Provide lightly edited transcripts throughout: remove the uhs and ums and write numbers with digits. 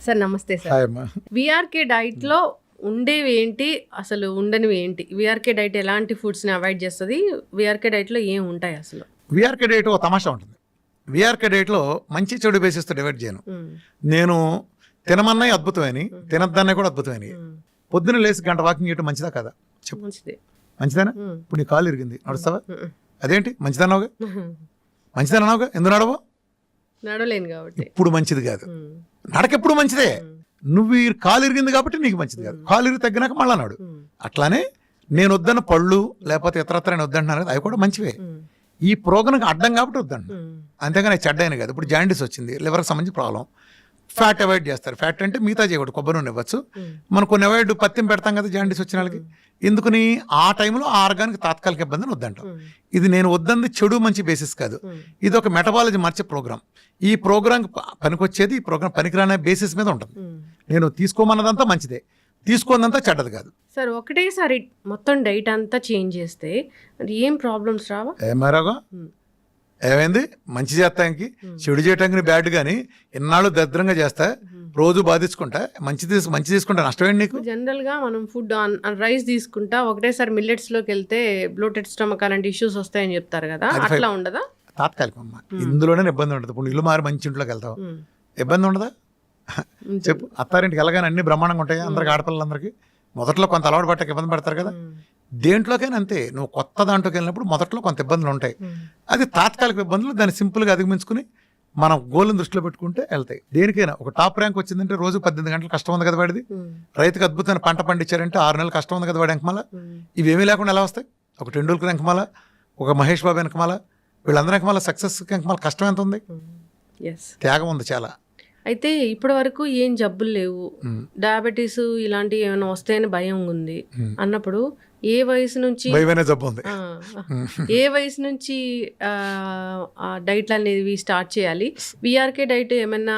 Sir నమస్తే sir. VRK diet లో ఉండేవి ఏంటి, అసలు ఉండనివి ఏంటి? విఆర్కే డైట్ ఎలాంటి ఫుడ్స్ ని అవాయిడ్ చేస్తుంది? విఆర్కే డైట్ లో ఏం ఉంటాయి అసలు? విఆర్కే డైట్ ఒక తమాషా ఉంటుంది. విఆర్కే డైట్ లో మంచి చెడు బేసిస్తో డివైడ్ చేయను. నేను తినమన్నాయి అద్భుతమైనవి, తినద్దన్నాయి కూడా అద్భుతమైనవి. పొద్దున్న లేసి గంట వాకింగ్ చేయడం మంచిదా కదా? చెప్పు. మంచిదేనా? ఇప్పుడు నీ కాలు ఇరిగింది, నడుస్తావా? అదేంటి మంచిదన్నావుగా, మంచిదన్నావుగా, ఎందుకు నడవు? నడవలేను కాబట్టి. ఇప్పుడు మంచిది కాదు, నడకెప్పుడు మంచిదే. నువ్వు ఈ కాలు ఇరిగింది కాబట్టి నీకు మంచిది కాదు. కాలు ఇరిగి తగ్గినాక మళ్ళా నాడు. అట్లానే నేను వద్దన్న పళ్ళు లేకపోతే ఇతరత్ర నేను వద్దంటున్నాను కదా, అవి కూడా మంచివే. ఈ ప్రోగ్రాంకి అడ్డం కాబట్టి వద్దండి, అంతేగాని చెడ్డైన కాదు. ఇప్పుడు జాండీస్ వచ్చింది, లివర్కి సంబంధించి ప్రాబ్లం, ఫ్యాట్ అవాయిడ్ చేస్తారు. ఫ్యాట్ అంటే మిగతా చేయకూడదు, కొబ్బరి నూనె ఇవ్వచ్చు. మనం కొన్ని అవాయిడ్ పత్యం పెడతాం కదా జాండీస్ వచ్చిన వాళ్ళకి. ఎందుకని ఆ టైంలో ఆ ఆర్గానికి తాత్కాలిక ఇబ్బందిని వద్దంటాం. ఇది నేను వద్దంది చెడు మంచి బేసిస్ కాదు, ఇది ఒక మెటబాలజీ మార్చే ప్రోగ్రామ్. ఈ ప్రోగ్రామ్ పనికొచ్చేది, ఈ ప్రోగ్రామ్ పనికిరానే బేసిస్ మీద ఉంటుంది. నేను తీసుకోమన్నదంతా మంచిదే, తీసుకోనంతా చెడ్డది కాదు. సార్ ఒకటేసారి మొత్తం డైట్ అంతా చేంజ్ చేస్తే ఏం ప్రాబ్లమ్స్ రావా? ఏమారాగా ఏమైంది? మంచి చేస్తానికి చెడు చేయటానికి బ్యాడ్ కానీ ఇన్నాళ్ళు దరిద్రంగా చేస్తా, రోజు బాధించుకుంటా. మంచి తీసుకుంటా నష్టమేంటి నీకు? జనరల్ గా మనం ఫుడ్ రైస్ తీసుకుంటా ఒకటేసారి మిల్లెట్స్ లోకి వెళ్తే బ్లోటెడ్ స్టమక్ అలాంటి ఇష్యూస్ వస్తాయని చెప్తారు కదా, అట్లా ఉండదా? తాత్కాలికం అమ్మా, ఇందులోనే ఇబ్బంది ఉంటుంది. ఇప్పుడు ఇల్లు మారి మంచి ఇంట్లోకి వెళ్తావు, ఇబ్బంది ఉండదా? చెప్పు. అత్తారింటికి వెళ్ళగానే అన్ని బ్రహ్మాండంగా ఉంటాయి అందరికి, ఆడపిల్లలందరికీ. మొదట్లో కొంత అలవాటు పట్టక ఇబ్బంది పడతారు కదా, దేంట్లోకైనా అంతే. నువ్వు కొత్త దాంట్లోకి వెళ్ళినప్పుడు మొదట్లో కొంత ఇబ్బందులు ఉంటాయి, అది తాత్కాలిక ఇబ్బందులు. దాన్ని సింపుల్గా అధిగమించుకుని మనం గోల్ని దృష్టిలో పెట్టుకుంటే వెళ్తాయి. దేనికైనా ఒక టాప్ ర్యాంక్ వచ్చిందంటే రోజు 18 గంటలు కష్టం ఉంది కదా వాడిది. రైతుకి అద్భుతమైన పంట పండించారంటే 6 నెలలు కష్టం ఉంది కదా వాడి వెనకమాల. ఇవేమీ లేకుండా ఎలా వస్తాయి? ఒక టెండూల్కర్ వెనకమాల, ఒక మహేష్ బాబు వెనకమాల, వీళ్ళందరి వెనకమాల సక్సెస్ వెనకమాల కష్టం ఎంత ఉంది, త్యాగం ఉంది చాలా. అయితే ఇప్పటి వరకు ఏం జబ్బులు లేవు, డయాబెటీస్ ఇలాంటివి ఏమైనా వస్తాయని భయం ఉంది అన్నప్పుడు ఏ వయసు నుంచి జబ్బు ఉంది, ఏ వయసు నుంచి డైట్లు అనేవి స్టార్ట్ చేయాలి? విఆర్కే డైట్ ఏమైనా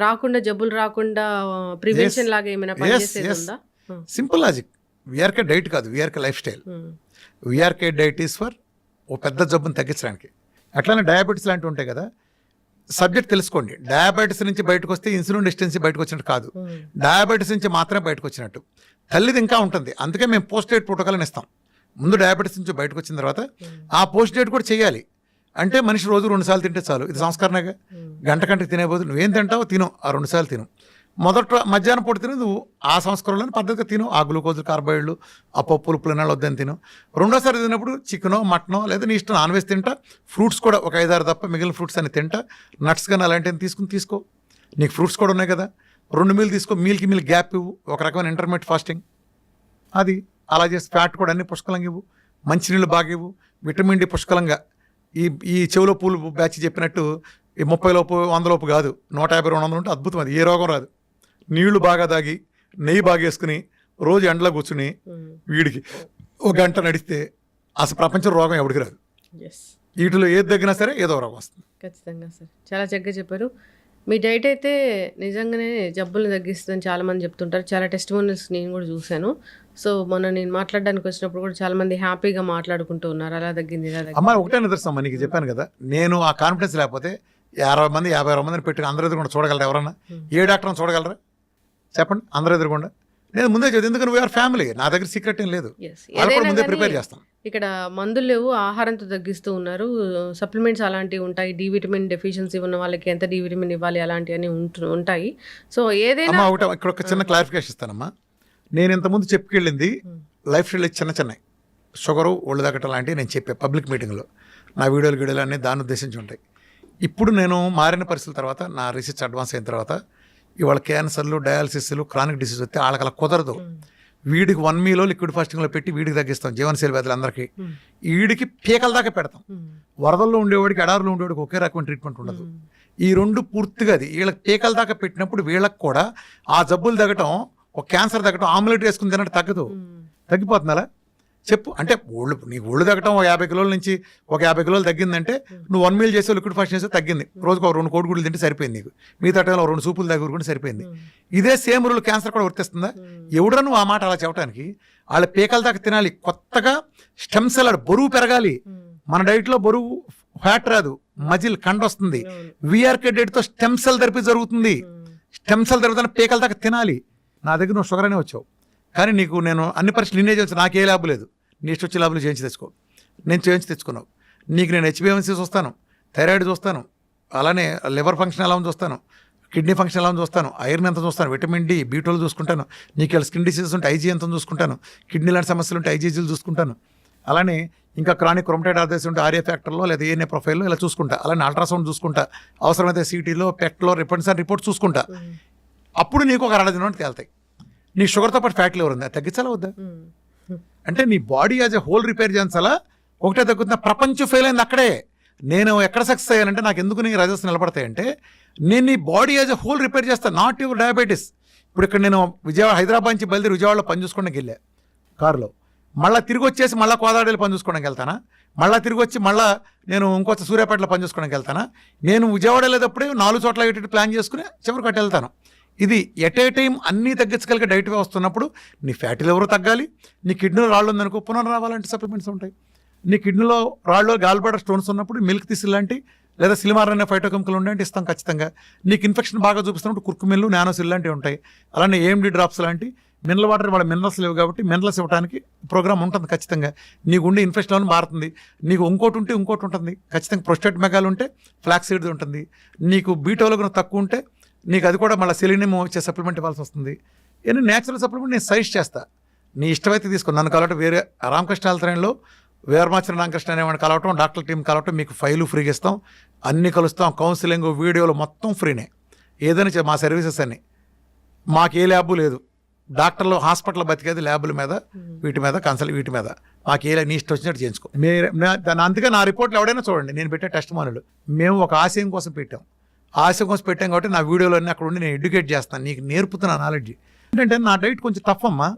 రాకుండా, జబ్బులు రాకుండా ప్రివెన్షన్ లాగా ఏమైనా పనిచేసేది ఉందా? Simple logic. విఆర్కే డైట్ కాదు, V R K lifestyle. V R K diet is for ఓ పెద్ద జబ్బును తగ్గించడానికి. అట్లానే డయాబెటీస్ లాంటివి ఉంటాయి కదా, సబ్జెక్ట్ తెలుసుకోండి. డయాబెటీస్ నుంచి బయటకు వస్తే ఇన్సులిన్ రెసిస్టెన్సీ బయటకు వచ్చినట్టు కాదు, డయాబెటీస్ నుంచి మాత్రమే బయటకు వచ్చినట్టు. తల్లిది ఇంకా ఉంటుంది, అందుకే మేము పోస్ట్ డేట్ ప్రోటోకాల్ అని ఇస్తాం. ముందు డయాబెటీస్ నుంచి బయటకు వచ్చిన తర్వాత ఆ పోస్ట్ డేట్ కూడా చేయాలి. అంటే మనిషి రోజు 2 సార్లు తింటే చాలు, ఇది సంస్కరణగా. గంటకి తినేపోదు, నువ్వేం తింటావో తిను, ఆ 2 సార్లు తిను. మొదట మధ్యాహ్నం పూట తిను, నువ్వు ఆ సంస్కరణలోని పద్ధతిగా తిను. ఆ గ్లూకోజ్, కార్బోహైడ్రేట్లు, ఆ పప్పులు, పులినాలు వద్దని తిను. రెండోసారి తిన్నప్పుడు చికెనో మటనో లేదా నీ ఇష్టం నాన్ వెజ్ తింటా. ఫ్రూట్స్ కూడా ఒక 5-6 తప్ప మిగిలిన ఫ్రూట్స్ అని తింటా. నట్స్ కానీ అలాంటివి తీసుకో. నీకు ఫ్రూట్స్ కూడా ఉన్నాయి కదా, 2 మీల్ తీసుకో. మీల్కి మీల్ గ్యాప్ ఇవ్వు, ఒక రకమైన ఇంటర్మీడియట్ ఫాస్టింగ్. అది అలా చేసి ఫ్యాట్ కూడా అన్ని పుష్కలంగా ఇవ్వు, మంచినీళ్ళు బాగా ఇవ్వు, విటమిన్ డి పుష్కలంగా. ఈ చెవులో పూలు బ్యాచ్ చెప్పినట్టు ఈ 30 లోపు 100 లోపు కాదు, 150-200 ఉంటే అద్భుతం. అది ఏ రోగం రాదు. నీళ్లు బాగా తాగి, నెయ్యి బాగా వేసుకుని, రోజు ఎండలో కూర్చుని వీడికి 1 గంట నడిస్తే అసలు ప్రపంచం రోగం ఎవరికి రాదు. వీటిలో ఏది తగ్గినా సరే ఏదో రోగం వస్తుంది. ఖచ్చితంగా సార్, చాలా చక్కగా చెప్పారు. మీ డైట్ అయితే నిజంగానే జబ్బులు తగ్గిస్తుందని చాలామంది చెప్తుంటారు. చాలా టెస్టిమోనియల్స్ నేను కూడా చూశాను. సో మొన్న నేను మాట్లాడడానికి వచ్చినప్పుడు కూడా చాలా మంది హ్యాపీగా మాట్లాడుకుంటూ ఉన్నారు, అలా తగ్గింది ఇలా తగ్గింది. అమ్మ ఒకటే నిదర్శనం, నీకు చెప్పాను కదా, నేను ఆ కాన్ఫిడెన్స్ లేకపోతే 50 మంది 50 మందిని పెట్టి అందరూ ఎదురుకుండా చూడగలరా? ఎవరన్నా ఏ డాక్టర్ని చూడగలరా చెప్పండి? అందరూ ఎదురుకుండా నేను ముందే చదివి, ఎందుకంటే వీఆర్ ఫ్యామిలీ, నా దగ్గర సీక్రెట్ ఏం లేదు, ముందే ప్రిపేర్ చేస్తాం. ఇక్కడ మందులు లేవు, ఆహారంతో తగ్గిస్తూ ఉన్నారు. సప్లిమెంట్స్ అలాంటివి ఉంటాయి, డి విటమిన్ డెఫిషియన్సీ ఉన్న వాళ్ళకి ఎంత డి విటమిన్ ఇవ్వాలి అలాంటివన్నీ ఉంటాయి. సో ఏదైనా ఒకటి ఇక్కడ ఒక చిన్న క్లారిఫికేషన్ ఇస్తానమ్మా. నేను ఇంతకుముందు చెప్పుకెళ్ళింది లైఫ్ స్టైల్ చిన్న షుగరు, ఒళ్ళు తగ్గటం లాంటివి నేను చెప్పే పబ్లిక్ మీటింగ్లో. నా వీడియోలు అన్నీ దాన్ని ఉద్దేశించి ఉంటాయి. ఇప్పుడు నేను మారిన పరిస్థితుల తర్వాత, నా రీసెర్చ్ అడ్వాన్స్ అయిన తర్వాత, ఇవాళ క్యాన్సర్లు, డయాలసిస్లు, క్రానిక్ డిసీజ్ వస్తే వాళ్ళకి అలా కుదరదు. వీడికి 1 మీలో లిక్విడ్ ఫాస్టింగ్లో పెట్టి వీడికి తగ్గిస్తాం, జీవనశైలి వ్యాధులందరికీ. వీడికి పీకల దాకా పెడతాం. వరదల్లో ఉండేవాడికి, ఎడారిలో ఉండేవాడికి ఒకే రకమైన ట్రీట్మెంట్ ఉండదు. ఈ 2 పూర్తిగా అది వీళ్ళకి పీకల దాకా పెట్టినప్పుడు వీళ్ళకి కూడా ఆ జబ్బులు తగ్గటం, ఒక క్యాన్సర్ తగ్గటం, ఆమ్లెట్ వేసుకుని తినట్టు తగ్గదు. తగ్గిపోతుంది అలా చెప్పు. అంటే నీకు ఒళ్ళు తగ్గటం 50 కిలోల నుంచి ఒక 50 కిలోలు తగ్గిందంటే నువ్వు 1 మీల్ చేసే లిక్విడ్ ఫాస్టింగ్ చేస్తే తగ్గింది. రోజుకు 2 కోడిగుడ్లు తింటే సరిపోయింది, నీకు మిగతా టైంలో 2 సూపులు తగ్గుకుంటే సరిపోయింది. ఇదే సేమ్ రూల్ క్యాన్సర్ కూడా వర్తిస్తుందా? ఎవడరా నువ్వు ఆ మాట అలా చెప్పడానికి? వాళ్ళ పీకల దాకా తినాలి. కొత్తగా స్టెమ్ సెల్ బరువు పెరగాలి. మన డైట్లో బరువు ఫ్యాట్ రాదు, మజిల్ కండ వస్తుంది. విఆర్కే డైట్తో స్టెమ్ సెల్ థెరపీ జరుగుతుంది. టెంసల్ తిరుగుతాను పేకల దాకా తినాలి. నా దగ్గర నువ్వు షుగర్ అనే వచ్చావు, కానీ నీకు నేను అన్ని పరీక్షలు నిన్నే చేస్తాను, నాకే ల్యాబ్ లేదు, నీ ఇష్టం వచ్చే ల్యాబ్లు చేయించి తెచ్చుకో. నేను చేయించి తెచ్చుకున్నావు. నీకు నేను హెచ్బిఎంసీ చూస్తాను, థైరాయిడ్ చూస్తాను, అలానే లివర్ ఫంక్షన్ ఎలా ఉంది చూస్తాను, కిడ్నీ ఫంక్షన్ ఎలా ఉంది చూస్తాను, ఐరన్ ఎంత చూస్తాను, విటమిన్ డి, B12 చూసుకుంటాను, నీకు ఇలా స్కిన్ డిసీజెస్ ఉంటే ఐజీ ఎంత చూసుకుంటాను, కిడ్నీ లాంటి సమస్యలు ఉంటే ఐజీజీలు చూసుకుంటాను, అలానే ఇంకా క్రానిక్ రొమటైడ్ ఆర్థరైటిస్ ఉంటే ఆర్ఏ ఫ్యాక్టర్లో లేదా ఏఎన్ఏ ప్రొఫైల్లో ఇలా చూసుకుంటా, అలానే అల్ట్రాసౌండ్ చూసుకుంటా, అవసరమైతే సిటీలో పెట్లో రిపోర్ట్ చూసుకుంటా. అప్పుడు నీకు ఒక 60 దినం తేలుతాయి. నీ షుగర్తో పాటు ఫ్యాట్ లివర్ ఉంది, అది తగ్గించాలా వద్దా? అంటే నీ body as a whole repair చేయించాలా, ఒకటే తగ్గుతున్నా. ప్రపంచం ఫెయిల్ అయింది అక్కడే. నేను ఎక్కడ సక్సెస్ అయ్యానంటే, నాకు ఎందుకు నీ రిజల్ట్స్ నిలబడతాయంటే, నేను నీ body as a whole repair చేస్తాను, నాట్ యువర్ డయాబెటీస్. ఇప్పుడు ఇక్కడ నేను హైదరాబాద్ నుంచి బయలుదేరి విజయవాడలో పని చూసుకోవడానికి వెళ్ళా కారులో, మళ్ళీ తిరిగి వచ్చేసి మళ్ళీ కోదాడేలు పని చూసుకోవడానికి వెళ్తానా, మళ్ళీ తిరిగి వచ్చి మళ్ళీ నేను ఇంకొక సూర్యాపేటలో పని చూసుకోవడానికి వెళ్తానా, నేను విజయవాడ వెళ్ళేటప్పుడే 4 చోట్ల ఇటు ప్లాన్ చేసుకుని చివరికి అటు వెళ్తాను. ఇది ఎట్ ఏ టైం అన్నీ తగ్గించగలిగే డైట్ వస్తున్నప్పుడు నీ ఫ్యాటీ లివర్ తగ్గాలి, నీ కిడ్నీలో రాళ్ళు ఉందనుకో పునరావాలంటే సప్లిమెంట్స్ ఉంటాయి. నీ కిడ్నీలో రాళ్ళు గాల్బ్లాడర్ స్టోన్స్ ఉన్నప్పుడు మిల్క్ తీసి లాంటి లేదా సిలిమార్ అనే ఫైటోకెమికల్ ఉండే ఇస్తాం ఖచ్చితంగా. నీకు ఇన్ఫెక్షన్ బాగా చూపిస్తున్నప్పుడు కుర్కుమిల్లు, నానోసిల్ లాంటివి ఉంటాయి. అలానే AMD డ్రాప్స్ లాంటి మినరల్ వాటర్ వాళ్ళ మినరల్స్ లేవు కాబట్టి మినరల్స్ ఇవ్వడానికి ప్రోగ్రామ్ ఉంటుంది ఖచ్చితంగా. నీకు ఉండే ఇన్ఫెక్షన్ మారుతుంది. నీకు ఇంకోటి ఉంటే ఇంకోటి ఉంటుంది ఖచ్చితంగా. ప్రొస్టేట్ మెగాలు ఉంటే ఫ్లాక్స్ సీడ్ ఉంటుంది. నీకు B12 తక్కువ ఉంటే నీకు అది కూడా మళ్ళీ సెలీనియం వచ్చే సప్లిమెంట్ ఇవ్వాల్సి వస్తుంది. ఇవన్నీ న్యాచురల్ సప్లిమెంట్ నేను సజెస్ట్ చేస్తా. నీ ఇష్టమైతే తీసుకో. నన్ను కలవటం వేరే రామకృష్ణ ఆల్తరేన్లో వీరమాచరణ రామకృష్ణ అనేవాడిని కలవటం, డాక్టర్ టీం కలవటం, మీకు ఫైలు ఫ్రీగా ఇస్తాం, అన్నీ కలుస్తాం, కౌన్సిలింగ్, వీడియోలు మొత్తం ఫ్రీనే. ఏదైనా మా సర్వీసెస్ అన్ని. మాకు ఏ ల్యాబు లేదు. డాక్టర్లు హాస్పిటల్ బతికేది ల్యాబుల మీద, వీటి మీద కన్సల్ట్, వీటి మీద. మాకు ఏ నీ ఇష్టం వచ్చినట్టు చేయించుకో. అందుకే నా రిపోర్ట్లు ఎవడైనా చూడండి, నేను పెట్టే టెస్ట్ మానులు. మేము ఒక ఆశయం కోసం పెట్టాం. ఆశయం కోసం పెట్టాం కాబట్టి నా వీడియోలు అన్నీ అక్కడ ఉండి నేను ఎడ్యుకేట్ చేస్తాను, నీకు నేర్పుతున్నా నాలెడ్జ్. ఏంటంటే నా డైట్ కొంచెం టఫ్ అమ్మా.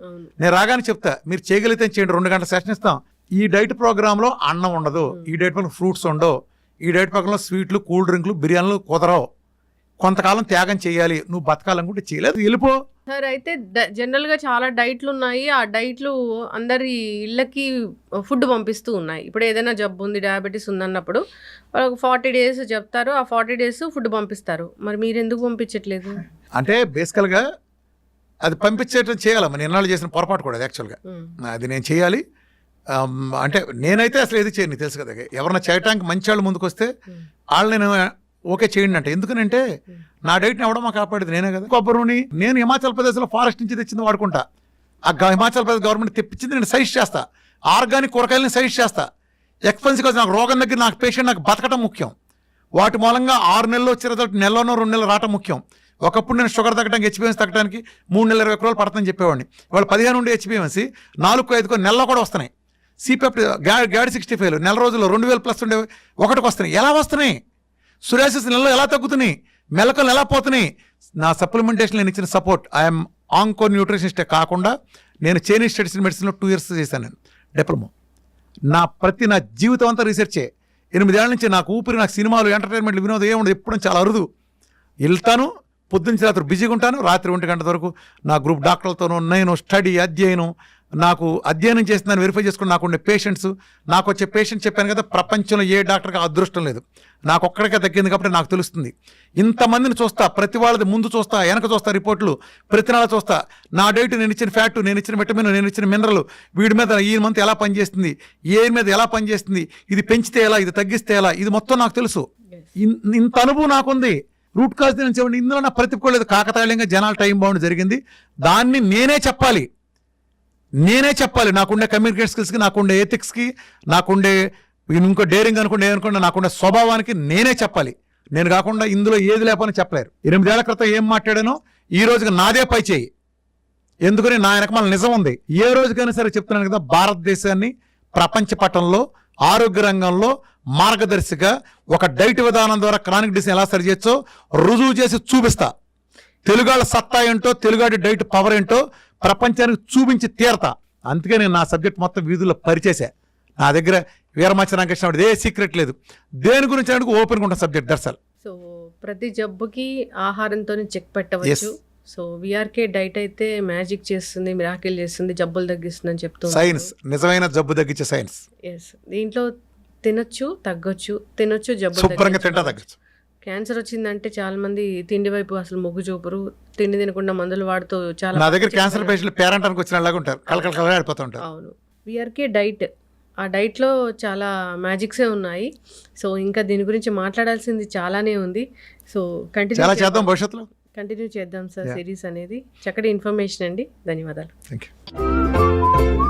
నేను రాగానే చెప్తా, మీరు చేయగలిగితే చేయండి, 2 గంటల సెషన్ ఇస్తాం. ఈ డైట్ ప్రోగ్రాంలో అన్నం ఉండదు, ఈ డైట్ ప్రోగ్రాం ఫ్రూట్స్ ఉండవు, ఈ డైట్ ప్రోగ్రాంలో స్వీట్లు, కూల్ డ్రింక్లు, బిర్యానీలు కుదరవు. కొంతకాలం త్యాగం చేయాలి. నువ్వు బతకాలనుకుంటే చేయలేదు, వెళ్ళిపో. సార్ అయితే జనరల్గా చాలా డైట్లు ఉన్నాయి. ఆ డైట్లు అందరి ఇళ్ళకి ఫుడ్ పంపిస్తూ ఉన్నాయి. ఇప్పుడు ఏదైనా జబ్బు ఉంది, డయాబెటీస్ ఉందన్నప్పుడు వాళ్ళకి 40 days చెప్తారు, ఆ 40 days ఫుడ్ పంపిస్తారు. మరి మీరు ఎందుకు పంపించట్లేదు? అంటే బేసికల్గా అది పంపించేటట్టు చేయాలమ్మా. నేను ఎన్నాళ్ళు చేసిన పొరపాటు కూడా అది యాక్చువల్గా. అది నేను చేయాలి. అంటే నేనైతే అసలు ఏది చేయను, తెలుసు కదా. ఎవరన్నా చేయటానికి మంచి వాళ్ళు ముందుకు వస్తే వాళ్ళు నేను ఓకే చేయండి అంటే. ఎందుకనంటే నా డైట్ని ఎవడమా కాపాడేది నేనే కదా. కొబ్బరి నూనె నేను హిమాచల్ ప్రదేశ్లో ఫారెస్ట్ నుంచి తెచ్చింది వాడుకుంటా. ఆ హిమాచల్ ప్రదేశ్ గవర్నమెంట్ తెప్పించింది నేను సజెస్ట్ చేస్తా. ఆర్గానిక్ కూరగాయలని సజెస్ట్ చేస్తా. ఎక్స్పెన్సివ్ నాకు రోగం దగ్గర నాకు పేషెంట్ నాకు బతకటం ముఖ్యం. వాటి మూలంగా 6 నెలలు వచ్చే రిజల్ట్ నెలలోనో 2 నెలలు రావటం ముఖ్యం. ఒకప్పుడు నేను షుగర్ తగ్గడానికి, HbA1c తగ్గడానికి 3 నెలల 20 రోజులు పడుతుందని చెప్పేవాడిని. వాళ్ళు 15 ఉండే HbA1c 4-5 నెలలో కూడా వస్తున్నాయి. సిపెప్ట్ గ్యాడ్ 65 నెల రోజుల్లో 2000+ ఉండే ఒకటికి వస్తున్నాయి. ఎలా వస్తున్నాయి? సురాసిస్ నెలలో ఎలా తగ్గుతున్నాయి? మెలకలు ఎలా పోతున్నాయి? నా సప్లిమెంటేషన్ నేను ఇచ్చిన సపోర్ట్. ఐఎమ్ ఆంకో న్యూట్రిషనిస్టే కాకుండా నేను చైనీస్ స్టడీస్ మెడిసిన్లో 2 years చేశాను నేను డిప్లొమా. నా జీవితం అంతా రీసెర్చే. 8 ఏళ్ల నుంచి నాకు ఊపిరి, నాకు సినిమాలు, ఎంటర్టైన్మెంట్లు, వినోదం ఏముండదు. ఎప్పుడు చాలా అరుదు. వెళ్తాను, పొద్దున్న రాత్రి బిజీగా ఉంటాను, రాత్రి 1 గంట వరకు నా గ్రూప్ డాక్టర్లతోనూ నేను స్టడీ, అధ్యయనం, నాకు అధ్యయనం చేస్తున్నాను, వెరిఫై చేసుకుని నాకు ఉండే పేషెంట్స్, నాకు వచ్చే పేషెంట్ చెప్పాను కదా, ప్రపంచంలో ఏ డాక్టర్కి అదృష్టం లేదు, నాకు ఒక్కడికే తగ్గింది కాబట్టి నాకు తెలుస్తుంది. ఇంతమందిని చూస్తా, ప్రతి వాళ్ళది ముందు చూస్తా, వెనక చూస్తా, రిపోర్ట్లు ప్రతి నెల చూస్తా. నా డైట్, నేను ఇచ్చిన ఫ్యాట్, నేను ఇచ్చిన విటమిన్, నేను ఇచ్చిన మినరల్, వీడి మీద ఈ మంత్ ఎలా పనిచేస్తుంది, ఏ మీద ఎలా పనిచేస్తుంది, ఇది పెంచితే ఎలా, ఇది తగ్గిస్తే ఎలా, ఇది మొత్తం నాకు తెలుసు. ఇంత అనుభవం నాకుంది. రూట్ కాజ్ నేను చెప్పండి, ఇందులో నా ప్రతిపోలేదు. కాకతాళీయంగా జనాల టైం బౌండ్ జరిగింది. దాన్ని నేనే చెప్పాలి. నాకుండే కమ్యూనికేషన్ స్కిల్స్కి, నాకుండే ఎథిక్స్కి, నాకుండే ఇంకో డేరింగ్ అనుకుంటే ఏమనుకుంటే నాకుండే స్వభావానికి నేనే చెప్పాలి. నేను కాకుండా ఇందులో ఏది లేపని చెప్పలేరు. 8 ఏళ్ల క్రితం ఏం మాట్లాడానో ఈ రోజుకి నాదే పై చేయి. ఎందుకని నా వెనకమాల నిజం ఉంది. ఏ రోజుకైనా సరే చెప్తున్నాను కదా, భారతదేశాన్ని ప్రపంచ పటంలో ఆరోగ్య రంగంలో మార్గదర్శిగా ఒక డైట్ విధానం ద్వారా క్రానిక్ డిసీజ్ ఎలా సరి చేయొచ్చో రుజువు చేసి చూపిస్తా. తెలుగాళ్ళ సత్తా ఏంటో, తెలుగాడి డైట్ పవర్ ఏంటో ప్రపంచానికి చూపించి తీరతా. అందుకే నేను నా సబ్జెక్ట్ మొత్తం వీధుల్లో పరిచేసా. నా దగ్గర వీరమాచరణ రామకృష్ణ ఏ సీక్రెట్ లేదు. దేని గురించి అంటే ఓపెన్గా ఉంటాను సబ్జెక్ట్ దర్శల్. సో ప్రతి జబ్బుకి ఆహారంతో చెక్ పెట్టవచ్చు. సో విఆర్కే డైట్ అయితే మ్యాజిక్ చేస్తుంది, మిరాకిల్ చేస్తుంది, జబ్బులు తగ్గిస్తుంది అని చెప్తూ సైన్స్, నిజమైన జబ్బు తగ్గించే సైన్స్. దీంట్లో తినొచ్చు, తగ్గొచ్చు, తినొచ్చు, జబ్బు శుభ్రంగా తింటా తగ్గొచ్చు. క్యాన్సర్ వచ్చిందంటే చాలా మంది తిండి వైపు అసలు మొగ్గు చూపరు, తిండి తినకుండా మందులు వాడుతూ చాలా నా దగ్గర క్యాన్సర్ పేషెంట్లు పేరెంటానికి వచ్చిన లాగా ఉంటారు, కలకల ఆడిపోతూ ఉంటారు. అవును. విఆర్కే డైట్, ఆ డైట్లో చాలా మ్యాజిక్సే ఉన్నాయి. సో ఇంకా దీని గురించి మాట్లాడాల్సింది చాలానే ఉంది. సో చాలా చేద్దాం భవిష్యత్తులో. కంటిన్యూ చేద్దాం సార్ సిరీస్ అనేది. చక్కటి ఇన్ఫర్మేషన్ అండి, ధన్యవాదాలు. Thank you.